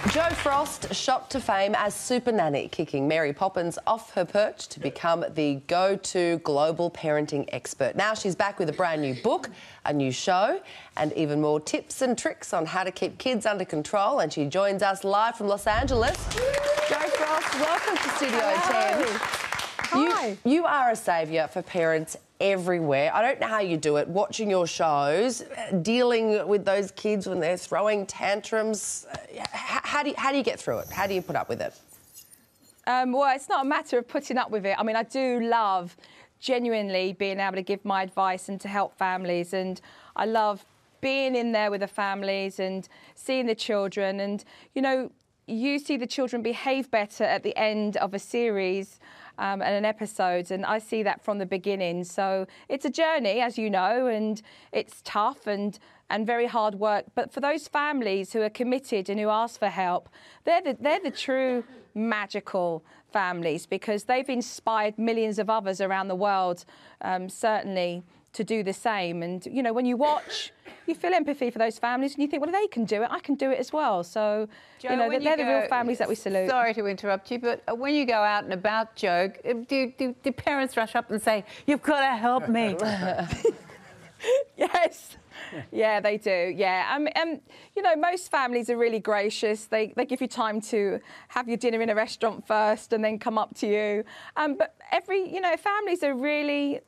Jo Frost shot to fame as Super Nanny, kicking Mary Poppins off her perch to become the go-to global parenting expert. Now she's back with a brand new book, a new show, and even more tips and tricks on how to keep kids under control. And she joins us live from Los Angeles. Jo Frost, welcome to Studio 10. Hi. You are a saviour for parents everywhere. I don't know how you do it, watching your shows, dealing with those kids when they're throwing tantrums. How do you get through it? How do you put up with it? Well, it's not a matter of putting up with it. I mean, I do love genuinely being able to give my advice and to help families, and I love being in there with the families and seeing the children. And, you know, you see the children behave better at the end of a series and an episode, and I see that from the beginning. So it's a journey, as you know, and it's tough and very hard work. But for those families who are committed and who ask for help, they're the true magical families, because they've inspired millions of others around the world, certainly, to do the same. And, you know, when you watch, you feel empathy for those families and you think, well, they can do it, I can do it as well. So, Jo, you know, they're the real families that we salute. Sorry to interrupt you, but when you go out and about, Jo, do parents rush up and say, "You've got to help me"? Yes. Yeah, they do. Yeah. You know, most families are really gracious. They give you time to have your dinner in a restaurant first and then come up to you. But families are really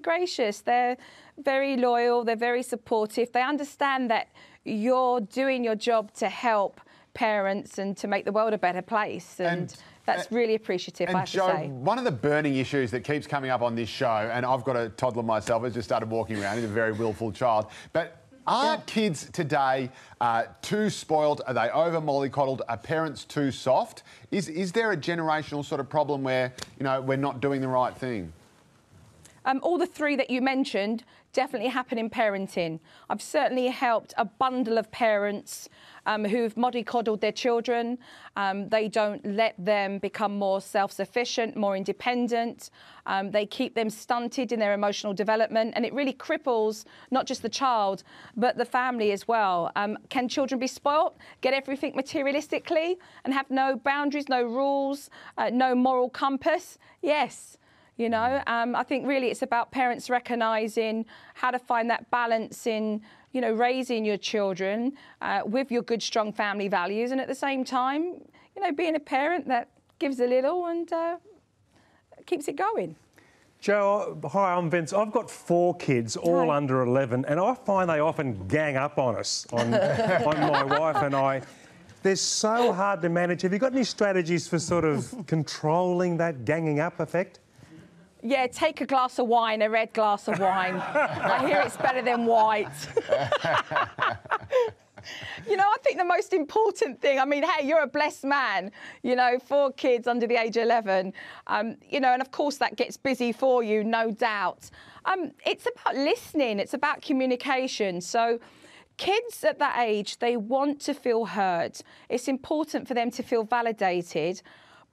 gracious. They're very loyal. They're very supportive. They understand that you're doing your job to help parents and to make the world a better place. And that's really appreciative, I have to say. One of the burning issues that keeps coming up on this show, and I've got a toddler myself who's just started walking around, he's a very willful child, but are kids today too spoiled? Are they over mollycoddled? Are parents too soft? Is there a generational sort of problem where, you know, we're not doing the right thing? All the three that you mentioned definitely happen in parenting. I've certainly helped a bundle of parents who've mollycoddled their children. They don't let them become more self-sufficient, more independent. They keep them stunted in their emotional development, and it really cripples not just the child, but the family as well. Can children be spoilt, get everything materialistically, and have no boundaries, no rules, no moral compass? Yes. You know, I think really it's about parents recognising how to find that balance in, you know, raising your children with your good, strong family values, and at the same time, you know, being a parent that gives a little and keeps it going. Jo, hi, I'm Vince. I've got 4 kids, all under 11, and I find they often gang up on us, on my wife and I. They're so hard to manage. Have you got any strategies for sort of controlling that ganging up effect? Yeah, take a glass of wine, a red glass of wine. I hear it's better than white. You know, I think the most important thing, I mean, hey, you're a blessed man, you know, 4 kids under the age of 11, you know, and of course that gets busy for you, no doubt. It's about listening, it's about communication. So kids at that age, they want to feel heard. It's important for them to feel validated.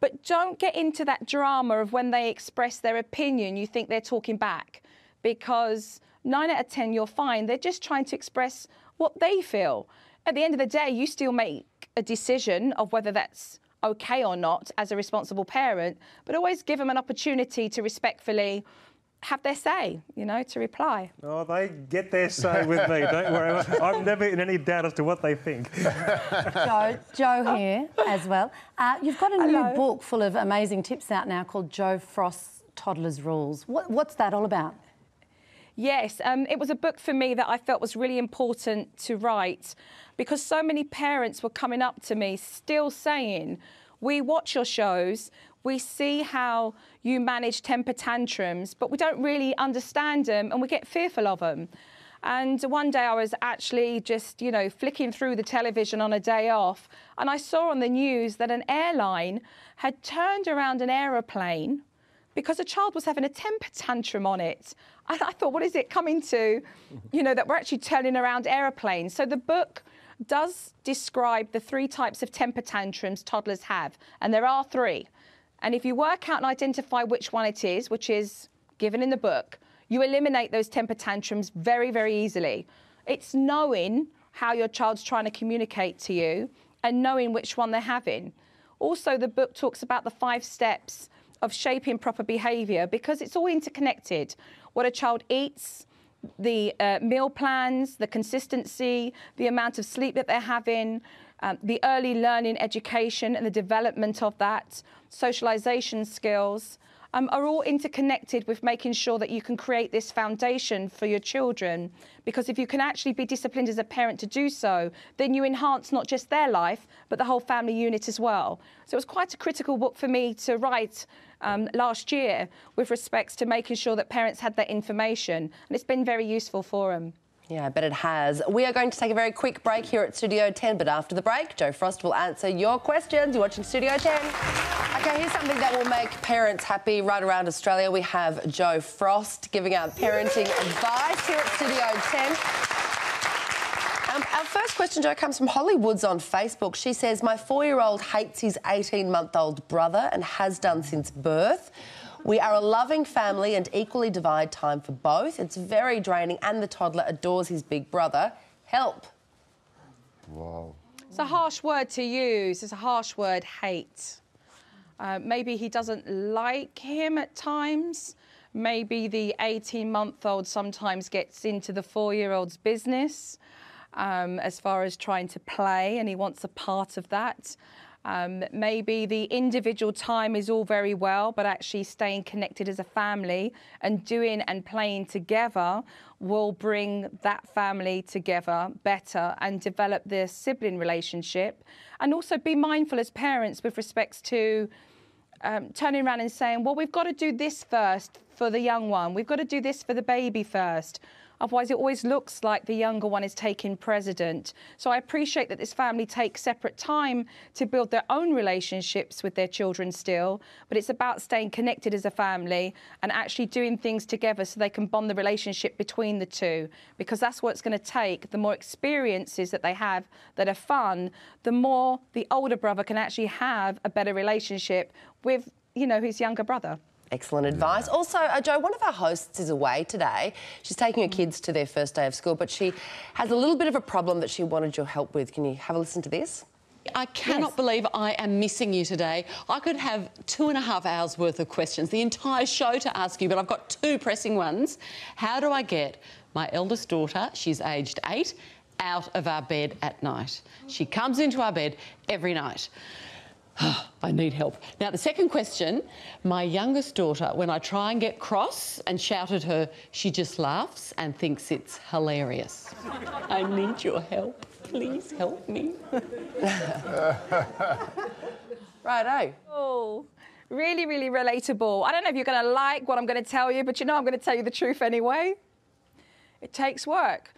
But don't get into that drama of when they express their opinion, you think they're talking back. Because 9 out of 10, you'll find they're just trying to express what they feel. At the end of the day, you still make a decision of whether that's OK or not as a responsible parent, but always give them an opportunity to respectfully have their say, you know, to reply. Oh, they get their say with me, don't worry. I'm never in any doubt as to what they think. Jo here as well. You've got a new book full of amazing tips out now called Jo Frost's Toddlers Rules. What's that all about? Yes, it was a book for me that I felt was really important to write, because so many parents were coming up to me still saying, we watch your shows, we see how you manage temper tantrums, but we don't really understand them and we get fearful of them. And one day I was actually just, you know, flicking through the television on a day off, and I saw on the news that an airline had turned around an aeroplane because a child was having a temper tantrum on it. And I thought, what is it coming to, you know, that we're actually turning around aeroplanes? So the book does describe the 3 types of temper tantrums toddlers have, and there are 3. And if you work out and identify which one it is, which is given in the book, you eliminate those temper tantrums very, very easily. It's knowing how your child's trying to communicate to you and knowing which one they're having. Also, the book talks about the 5 steps of shaping proper behaviour, because it's all interconnected. What a child eats, the meal plans, the consistency, the amount of sleep that they're having, the early learning education and the development of that, socialisation skills, are all interconnected with making sure that you can create this foundation for your children. Because if you can actually be disciplined as a parent to do so, then you enhance not just their life, but the whole family unit as well. So it was quite a critical book for me to write last year with respects to making sure that parents had that information. And it's been very useful for them. Yeah, I bet it has. We are going to take a very quick break here at Studio 10, but after the break, Jo Frost will answer your questions. You're watching Studio 10. OK, here's something that will make parents happy right around Australia. We have Jo Frost giving out parenting advice here at Studio 10. Our first question, Jo, comes from Holly Woods on Facebook. She says, my 4-year-old hates his 18-month-old brother and has done since birth. We are a loving family and equally divide time for both. It's very draining and the toddler adores his big brother. Help. Wow. It's a harsh word to use. It's a harsh word, hate. Maybe he doesn't like him at times. Maybe the 18-month-old sometimes gets into the 4-year-old's business as far as trying to play, and he wants a part of that. Maybe the individual time is all very well, but actually staying connected as a family and doing and playing together will bring that family together better and develop their sibling relationship. And also be mindful as parents with respects to turning around and saying, well, we've got to do this first for the young one. We've got to do this for the baby first. Otherwise, it always looks like the younger one is taking precedent. So I appreciate that this family takes separate time to build their own relationships with their children still, but it's about staying connected as a family and actually doing things together so they can bond the relationship between the two, because that's what it's going to take. The more experiences that they have that are fun, the more the older brother can actually have a better relationship with, you know, his younger brother. Excellent advice. Also, Jo, one of our hosts is away today. She's taking her kids to their first day of school, but she has a little bit of a problem that she wanted your help with. Can you have a listen to this? I cannot believe I am missing you today. I could have 2.5 hours worth of questions, the entire show to ask you, but I've got 2 pressing ones. How do I get my eldest daughter, she's aged 8, out of our bed at night? She comes into our bed every night. I need help. Now, the second question, my youngest daughter, when I try and get cross and shout at her, she just laughs and thinks it's hilarious. I need your help. Please help me. Righto. Oh, really, really relatable. I don't know if you're going to like what I'm going to tell you, but you know I'm going to tell you the truth anyway. It takes work.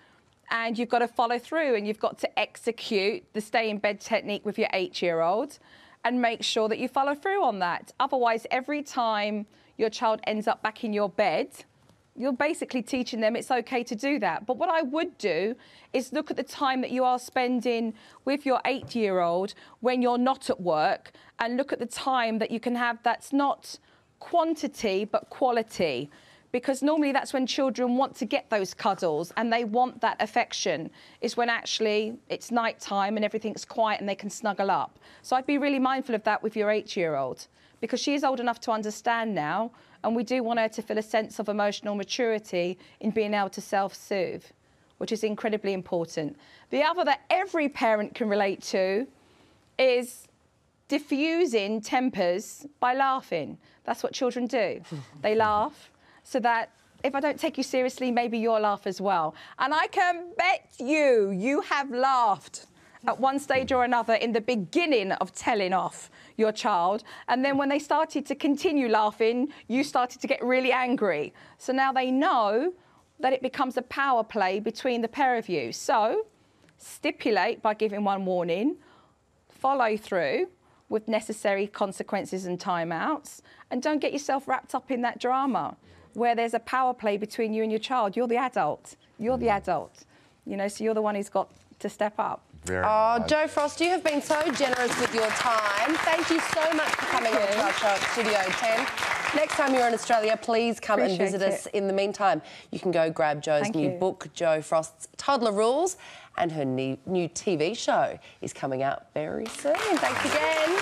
And you've got to follow through and you've got to execute the stay in bed technique with your 8-year-old. And make sure that you follow through on that. Otherwise, every time your child ends up back in your bed, you're basically teaching them it's okay to do that. But what I would do is look at the time that you are spending with your 8-year-old when you're not at work, and look at the time that you can have that's not quantity but quality. Because normally that's when children want to get those cuddles and they want that affection, is when actually it's night time and everything's quiet and they can snuggle up. So I'd be really mindful of that with your 8-year-old, because she is old enough to understand now, and we do want her to feel a sense of emotional maturity in being able to self-soothe, which is incredibly important. The other that every parent can relate to is diffusing tempers by laughing. That's what children do. They laugh. So that if I don't take you seriously, maybe you'll laugh as well. And I can bet you have laughed at one stage or another in the beginning of telling off your child. And then when they started to continue laughing, you started to get really angry. So now they know that it becomes a power play between the pair of you. So stipulate by giving one warning, follow through with necessary consequences and timeouts, and don't get yourself wrapped up in that drama where there's a power play between you and your child. You're the adult. You're the adult. You know, so you're the one who's got to step up. Nice. Jo Frost, you have been so generous with your time. Thank you so much for coming on to our show at Studio 10. Next time you're in Australia, please come and Appreciate visit it. us. In the meantime, you can go grab Jo's Thank new you. book, Jo Frost's Toddler Rules, and her new TV show is coming out very soon. Thanks again.